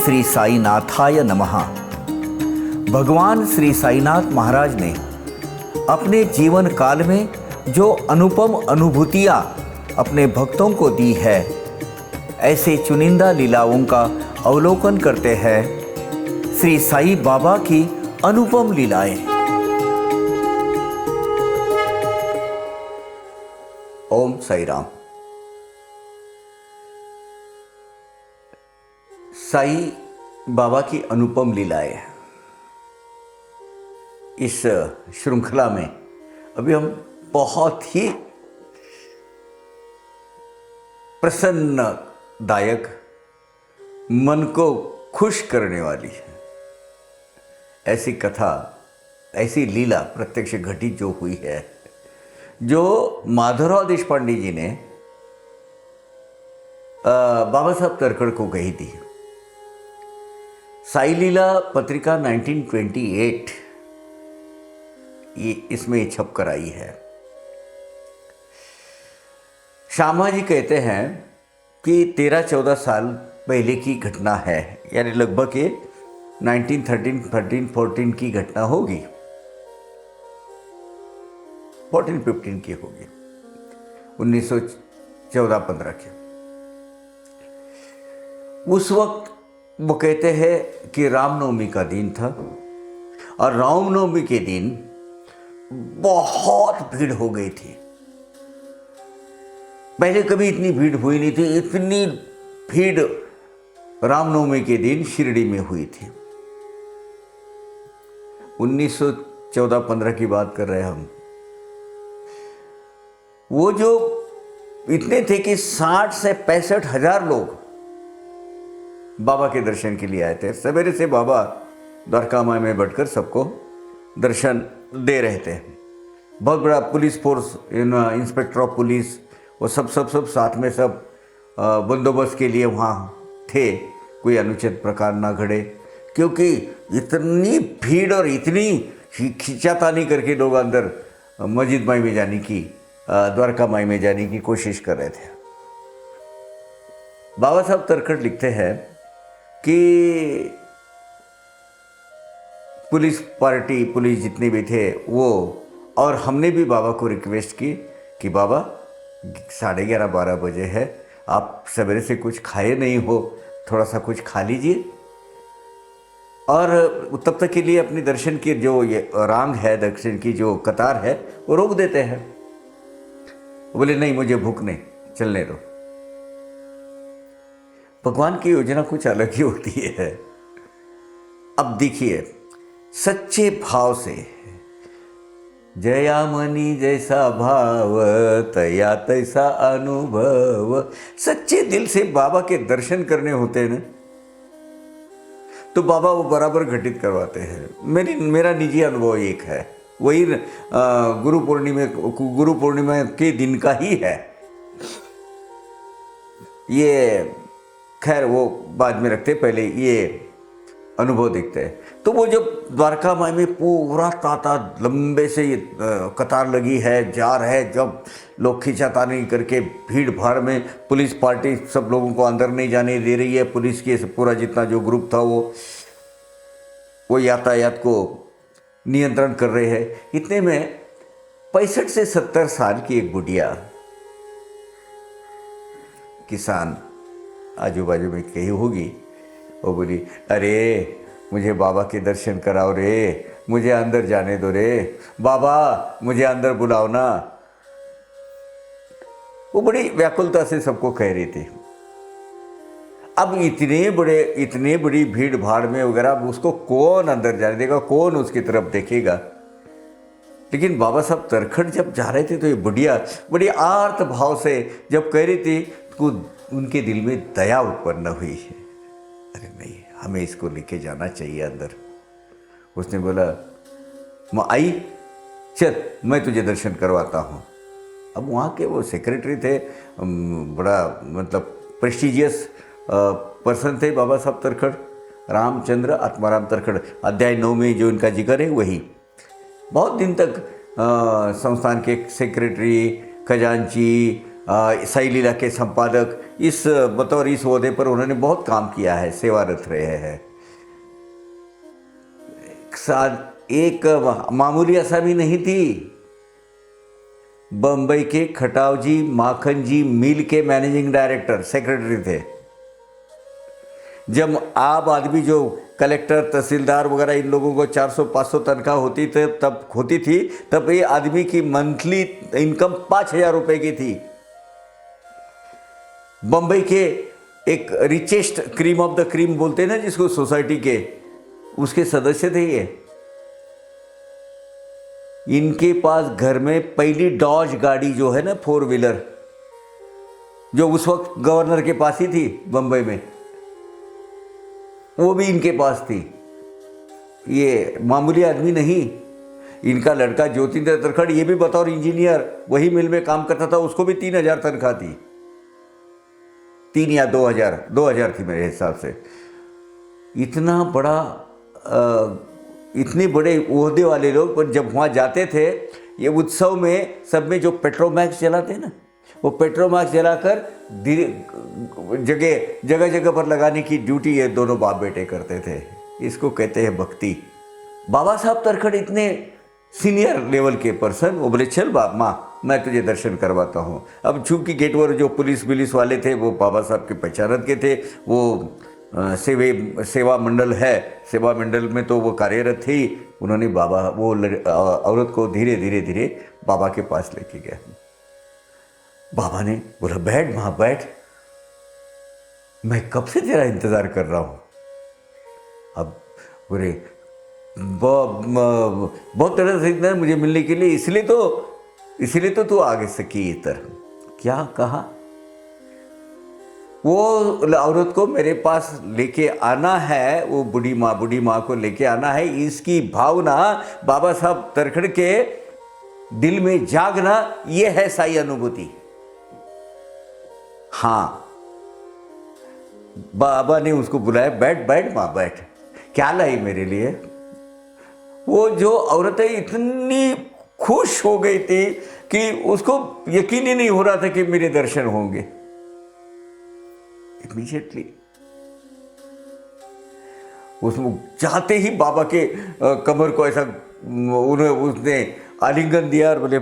श्री साईनाथाय नमः। भगवान श्री साईनाथ महाराज ने अपने जीवन काल में जो अनुपम अनुभूतियाँ अपने भक्तों को दी है, ऐसे चुनिंदा लीलाओं का अवलोकन करते हैं श्री साईं बाबा की अनुपम लीलाएं। ओम साई राम। साई बाबा की अनुपम लीलाएं, इस श्रृंखला में अभी हम बहुत ही प्रसन्नदायक, मन को खुश करने वाली ऐसी कथा, ऐसी लीला प्रत्यक्ष घटित जो हुई है, जो माधवराव देशपांडे जी ने बाबा साहब तरखड़ को कही थी। साई लीला पत्रिका 1928 ये इसमें छप कर आई है। श्यामा जी कहते हैं कि 13-14 साल पहले की घटना है, यानी लगभग ये 1913-14 की घटना होगी, 14-15 की होगी, 1914-15 की। उस वक्त वो कहते हैं कि रामनवमी का दिन था और रामनवमी के दिन बहुत भीड़ हो गई थी। पहले कभी इतनी भीड़ हुई नहीं थी। इतनी भीड़ रामनवमी के दिन शिरडी में हुई थी। 1914-15 की बात कर रहे हैं हम। वो जो इतने थे कि 60 से 65 हजार लोग बाबा के दर्शन के लिए आए थे। सवेरे से बाबा द्वारका माई में बैठकर सबको दर्शन दे रहे थे। बहुत बड़ा police force, inspector of police, वो सब साथ में सब बंदोबस्त के लिए वहाँ थे, कोई अनुचित प्रकार ना घड़े, क्योंकि इतनी भीड़ और इतनी खींचातानी करके लोग अंदर मस्जिद माई में जाने की, द्वारका माई में जाने की कोशिश कर रहे थे। बाबा साहब तरखड़ लिखते हैं कि पुलिस पार्टी, पुलिस जितने भी थे वो, और हमने भी बाबा को रिक्वेस्ट की कि बाबा 11:30-12 बजे है, आप सवेरे से कुछ खाए नहीं हो, थोड़ा सा कुछ खा लीजिए और तब तक के लिए अपने दर्शन की जो ये रांग है, दर्शन की जो कतार है, वो रोक देते हैं। बोले नहीं, मुझे भूख नहीं, चलने दो। भगवान की योजना कुछ अलग ही होती है। अब देखिए, सच्चे भाव से, जयामनी जैसा भाव तया तैसा अनुभव, सच्चे दिल से बाबा के दर्शन करने होते हैं ना, तो बाबा वो बराबर घटित करवाते हैं। मेरा निजी अनुभव एक है, वही गुरु पूर्णिमा के दिन का ही है। ये खैर वो बाद में रखते, पहले ये अनुभव दिखते हैं। तो वो जब द्वारका माई में पूरा ताता लंबे से कतार लगी है, जा रहे, जब लोग खींचातानी करके भीड़ भाड़ में पुलिस पार्टी सब लोगों को अंदर नहीं जाने दे रही है, पुलिस के पूरा जितना जो ग्रुप था वो यातायात को नियंत्रण कर रहे हैं। इतने में 65 से 70 साल की एक बुढ़िया किसान आजू बाजू में कही होगी, वो बोली, अरे मुझे बाबा के दर्शन कराओ रे, मुझे अंदर जाने दो रे, बाबा मुझे अंदर बुलाओ ना। वो बड़ी व्याकुलता से सबको कह रही थी। अब इतने बड़ी भीड़ भाड़ में वगैरह उसको कौन अंदर जाने देगा, कौन उसकी तरफ देखेगा। लेकिन बाबा साहब तरखड़ जब जा रहे थे तो ये बुढ़िया बड़ी आर्त भाव से जब कह रही थी, तो उनके दिल में दया उत्पन्न हुई है। अरे नहीं, हमें इसको लेके जाना चाहिए अंदर। उसने बोला, आई चल मैं तुझे दर्शन करवाता हूँ। अब वहाँ के वो सेक्रेटरी थे, बड़ा मतलब प्रेस्टिजियस पर्सन थे बाबा साहब तरखड़, रामचंद्र आत्माराम तरखड़। अध्याय 9 में जो इनका जिक्र है वही। बहुत दिन तक संस्थान के सेक्रेटरी, खजांची, साई लीला के संपादक, इस बतौर इस ओहदे पर उन्होंने बहुत काम किया है, सेवारत रहे हैं। एक मामूली आसामी नहीं थी। बम्बई के खटावजी माखन जी मिल के मैनेजिंग डायरेक्टर सेक्रेटरी थे। जब आम आदमी जो कलेक्टर तहसीलदार वगैरह इन लोगों को 400-500 तनख्वाह होती थी, तब ये आदमी की मंथली इनकम 5,000 रुपए की थी। बम्बई के एक richest cream of the cream बोलते हैं ना जिसको, सोसाइटी के, उसके सदस्य थे ये। इनके पास घर में पहली डॉज गाड़ी जो है ना, 4 व्हीलर, जो उस वक्त गवर्नर के पास ही थी बम्बई में, वो भी इनके पास थी। ये मामूली आदमी नहीं। इनका लड़का ज्योतिन्द्र तरखड़, ये भी बतौर इंजीनियर वही मिल में काम करता था, उसको भी 3,000 तनख्वाह थी। 3 या 2,000 थी मेरे हिसाब से। इतना बड़ा इतने बड़े ओहदे वाले लोग, पर जब वहाँ जाते थे ये उत्सव में, सब में जो पेट्रोमैक्स जलाते ना, वो पेट्रोमैक्स जलाकर जगह जगह पर लगाने की ड्यूटी ये दोनों बाप बेटे करते थे। इसको कहते हैं भक्ति। बाबा साहब तरखड़ इतने सीनियर लेवल के पर्सन, वो बोले चल बाप माँ मैं तुझे दर्शन करवाता हूँ। अब चूंकि गेट पर जो पुलिस वाले थे वो बाबा साहब के पहचानत के थे, वो सेवा मंडल है, सेवा मंडल में तो वो कार्यरत थी। उन्होंने वो औरत को धीरे धीरे बाबा के पास लेके गया। बाबा ने बोला बैठ माँ बैठ, मैं कब से तेरा इंतज़ार कर रहा हूँ। अब बोले बहुत तरह से मुझे मिलने के लिए, इसलिए तो तू आगे सकी इधर। क्या कहा? वो औरत को मेरे पास लेके आना है, वो बूढ़ी माँ को लेके आना है, इसकी भावना बाबा साहब तरखड़ के दिल में जागना, ये है साई अनुभूति। हाँ, बाबा ने उसको बुलाया, बैठ माँ बैठ। क्या लाई मेरे लिए? वो जो औरतें इतनी खुश हो गई थी कि उसको यकीन ही नहीं हो रहा था कि मेरे दर्शन होंगे। इमीडिएटली उसमें जाते ही बाबा के कमर को ऐसा उसने आलिंगन दिया और बोले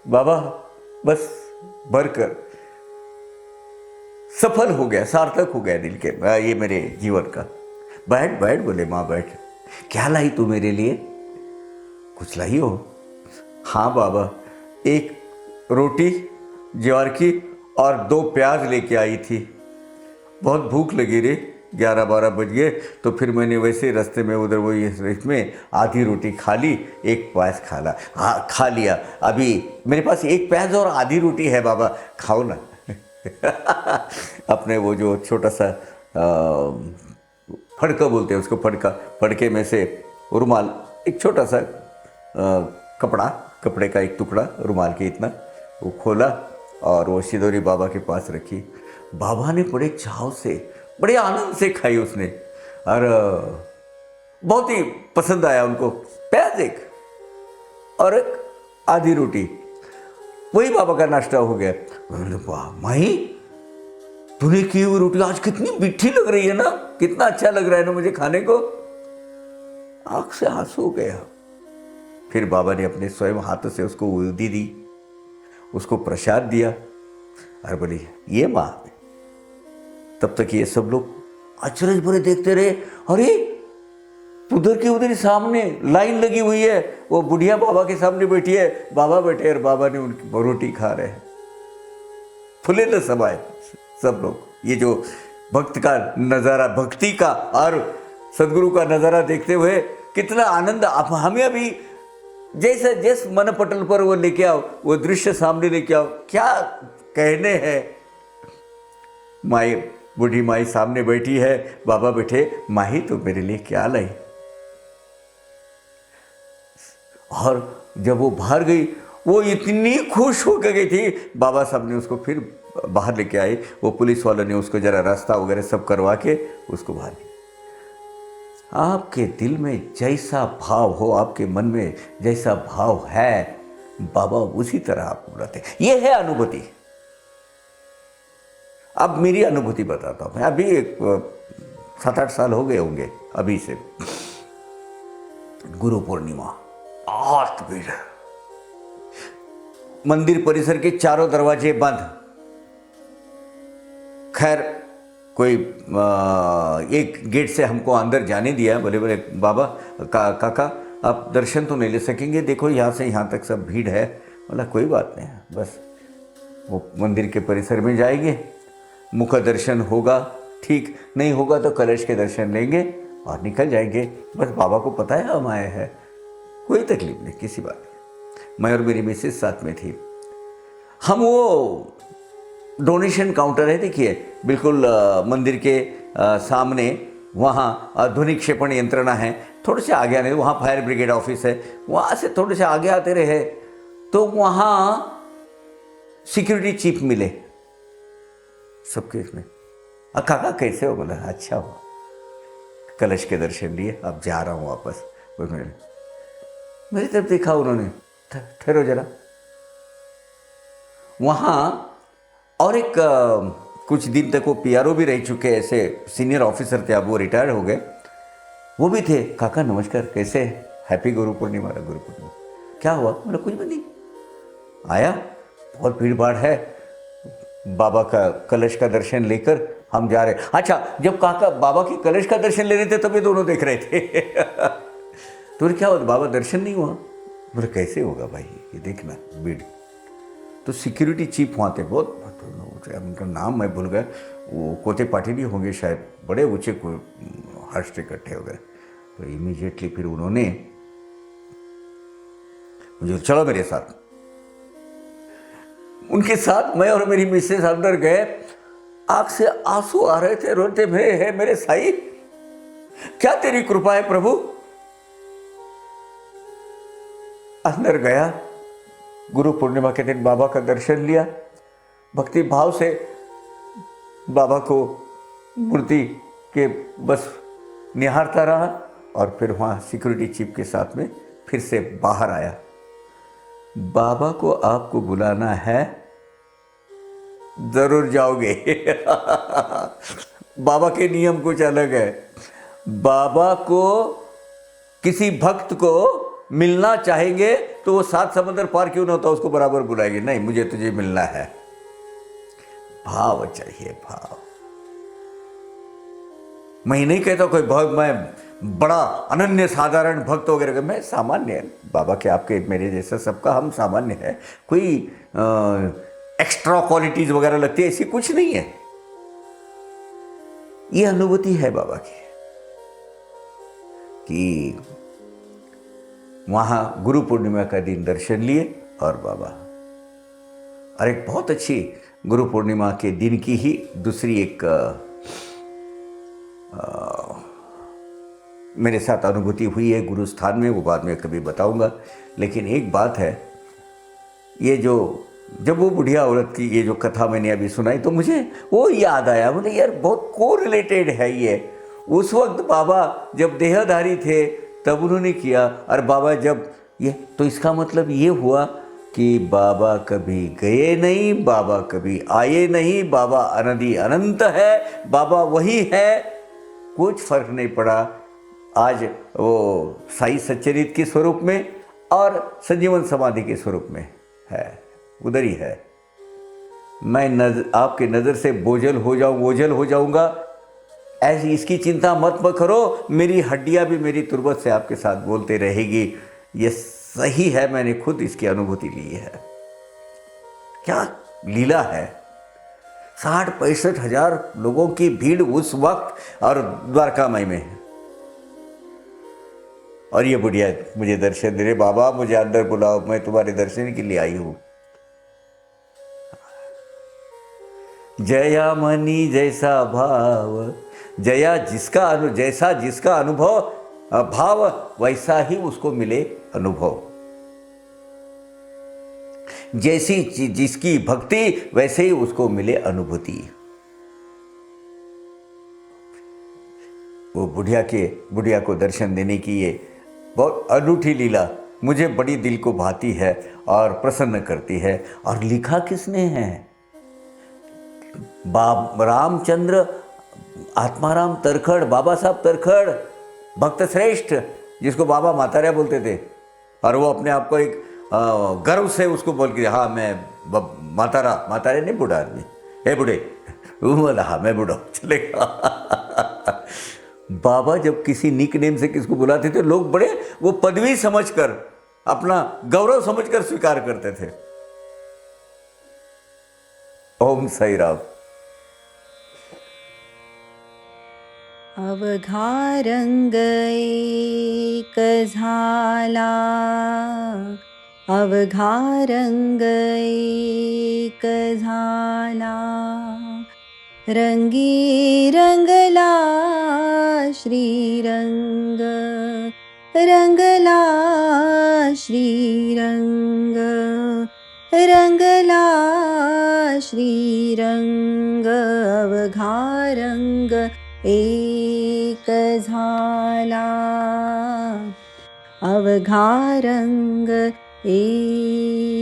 बाबा बस भरकर, सफल हो गया, सार्थक हो गया दिल के ये मेरे जीवन का। बैठ बोले माँ बैठ। क्या लाई तू मेरे लिए? कुछ लाई हो? हाँ बाबा, एक रोटी ज्वार की और 2 प्याज लेके आई थी। बहुत भूख लगी रे, 11-12 बज गए, तो फिर मैंने वैसे रास्ते में उधर वही इसमें आधी रोटी खा ली, 1 प्याज खा लिया। अभी मेरे पास 1 प्याज और आधी रोटी है बाबा, खाओ ना। अपने वो जो छोटा सा फड़का बोलते हैं उसको, फड़के में से रुमाल, एक छोटा सा कपड़े का एक टुकड़ा, रुमाल के इतना, वो खोला और वो सिदोरी बाबा के पास रखी। बाबा ने बड़े चाव से, बड़े आनंद से खाई उसने, और बहुत ही पसंद आया उनको। प्याज 1 और 1 आधी रोटी, वही बाबा का नाश्ता हो गया। वाह माही, तूने की हुई रोटी आज कितनी मीठी लग रही है ना, कितना अच्छा लग रहा है ना मुझे खाने को। आंख से आंसू हो गया। फिर बाबा ने अपने स्वयं हाथों से उसको उल्दी दी, उसको प्रसाद दिया और बोली ये माँ। तब तक ये सब लोग अचरज भरे देखते रहे। अरे उधर की उधर सामने लाइन लगी हुई है, वो बुढ़िया बाबा के सामने बैठी है, बाबा बैठे और बाबा ने उनकी रोटी खा रहे हैं। फुले न समाये सब लोग। ये जो भक्त का नज़ारा, भक्ति का और सदगुरु का नज़ारा देखते हुए कितना आनंद। आप हमें अभी जैसे जिस मन पटल पर वो लेके आओ, वो दृश्य सामने लेके आओ, क्या कहने हैं। माई, बूढ़ी माई सामने बैठी है, बाबा बैठे, माही तो मेरे लिए क्या लाई। और जब वो बाहर गई, वो इतनी खुश हो गई थी, बाबा साहब ने उसको फिर बाहर लेके आए। वो पुलिस वालों ने उसको जरा रास्ता वगैरह सब करवा के उसको बाहर लिया। आपके दिल में जैसा भाव हो, आपके मन में जैसा भाव है, बाबा उसी तरह आपको बुलाते। ये है अनुभूति। अब मेरी अनुभूति बताता हूं मैं। अभी 7-8 साल हो गए होंगे अभी से। गुरु पूर्णिमा, बहुत भीड़, मंदिर परिसर के चारों दरवाजे बंद। खैर कोई एक गेट से हमको अंदर जाने दिया। बोले बोले बाबा काका आप दर्शन तो नहीं ले सकेंगे, देखो यहाँ से यहाँ तक सब भीड़ है। बोला कोई बात नहीं, बस वो मंदिर के परिसर में जाएंगे, मुख दर्शन होगा, ठीक नहीं होगा तो कलश के दर्शन लेंगे और निकल जाएंगे। बस बाबा को पता है हम आए हैं, कोई तकलीफ नहीं, किसी बात नहीं। मैं और मेरी मिसेस साथ में थी। हम वो डोनेशन काउंटर है, देखिए बिल्कुल मंदिर के सामने, वहाँ ध्वनि क्षेपण यंत्रणा है। थोड़े से आगे आने, वहाँ फायर ब्रिगेड ऑफिस है, वहाँ से थोड़े से आगे आते रहे तो वहाँ सिक्योरिटी चीफ मिले सबके इसमें। काका कैसे हो? बोला अच्छा हो, कलश के दर्शन लिए, अब जा रहा हूँ वापस। मेरी तरफ देखा उन्होंने, ठहरो जरा। वहाँ और एक कुछ दिन तक वो पीआरओ भी रह चुके, ऐसे सीनियर ऑफिसर थे, अब वो रिटायर हो गए, वो भी थे। काका नमस्कार, कैसे? हैप्पी गुरु पूर्णिमा। गुरु पूर्णिमा क्या हुआ? बोला कुछ भी नहीं, आया, बहुत भीड़ भाड़ है, बाबा का कलश का दर्शन लेकर हम जा रहे। अच्छा, जब काका बाबा की कलश का दर्शन ले रहे थे तभी दोनों देख रहे थे। तो क्या हुआ? बाबा दर्शन नहीं हुआ। बोले कैसे होगा भाई, ये देखना भीड़। तो सिक्योरिटी चीफ वहाँ थे, बहुत उनका नाम मैं भूल गया, वो कोते पाटिल ही होंगे शायद, बड़े ऊंचे हर्ष इकट्ठे हो गए। तो इमीडिएटली फिर उन्होंने मुझे चलो मेरे साथ, उनके साथ मैं और मेरी मिसेस अंदर गए। आंख से आंसू आ रहे थे, रोते मेरे साईं, क्या तेरी कृपा है प्रभु। अंदर गया, गुरु पूर्णिमा के दिन बाबा का दर्शन लिया, भक्ति भाव से बाबा को मूर्ति के बस निहारता रहा और फिर वहाँ सिक्योरिटी चीफ के साथ में फिर से बाहर आया। बाबा को आपको बुलाना है, जरूर जाओगे। बाबा के नियम कुछ अलग है। बाबा को किसी भक्त को मिलना चाहेंगे तो वो 7 समंदर पार क्यों ना होता उसको बराबर बुलाएंगे। नहीं, मुझे तुझे मिलना है। भाव चाहिए, भाव। मैं नहीं कहता कोई भक्त, मैं बड़ा अनन्य साधारण भक्त वगैरह, मैं सामान्य, बाबा के आपके मेरे जैसा सबका हम सामान्य है। कोई एक्स्ट्रा क्वालिटीज वगैरह लगती है, ऐसी कुछ नहीं है। ये अनुभूति है बाबा की कि वहां गुरु पूर्णिमा का दिन दर्शन लिए और बाबा। और एक बहुत अच्छी गुरु पूर्णिमा के दिन की ही दूसरी एक मेरे साथ अनुभूति हुई है गुरु स्थान में, वो बाद में कभी बताऊंगा। लेकिन एक बात है, ये जो जब वो बुढ़िया औरत की ये जो कथा मैंने अभी सुनाई तो मुझे वो याद आया। बोले यार बहुत कोरिलेटेड है ये। उस वक्त बाबा जब देहधारी थे तब उन्होंने किया, और बाबा जब ये, तो इसका मतलब ये हुआ कि बाबा कभी गए नहीं, बाबा कभी आए नहीं, बाबा अनंत अनंत है, बाबा वही है, कुछ फर्क नहीं पड़ा। आज वो साई सच्चरित के स्वरूप में और संजीवन समाधि के स्वरूप में है, उधर ही है। मैं आपके नज़र से ओझल हो जाऊंगा, ऐसी इसकी चिंता मत करो। मेरी हड्डियां भी मेरी तुरबत से आपके साथ बोलते रहेगी। ये सही है, मैंने खुद इसकी अनुभूति ली है। क्या लीला है। 60-65 हजार लोगों की भीड़ उस वक्त और द्वारकामाई में, और ये बुढ़िया मुझे दर्शन दे रहे, बाबा मुझे अंदर बुलाओ, मैं तुम्हारे दर्शन के लिए आई हूं। जया मनी जैसा भाव, जया जैसा जिसका अनुभव भाव, वैसा ही उसको मिले अनुभव। जैसी जिसकी भक्ति वैसे ही उसको मिले अनुभूति। वो बुढ़िया को दर्शन देने की ये बहुत अनूठी लीला मुझे बड़ी दिल को भाती है और प्रसन्न करती है। और लिखा किसने है? रामचंद्र आत्माराम तरखड़, बाबा साहब तरखड़, भक्त श्रेष्ठ, जिसको बाबा मातारा बोलते थे। और वो अपने आप को एक गर्व से उसको बोल के, हाँ मैं मातारे नहीं, बूढ़ा आदमी, हे बूढ़े, वो बोला हाँ मैं बूढ़ा, चलेगा। बाबा जब किसी निक नेम से किसको बुलाते थे, लोग बड़े वो पदवी समझकर, अपना गौरव समझकर स्वीकार करते थे। ओम साई राम। अवघा रंग एक झाला, अवघा रंग एक झाला, रंगी रंगला श्रीरंग, रंगला श्रीरंग, रंगला श्रीरंग, अवघा रंग एक झाला, अवघा रंग एक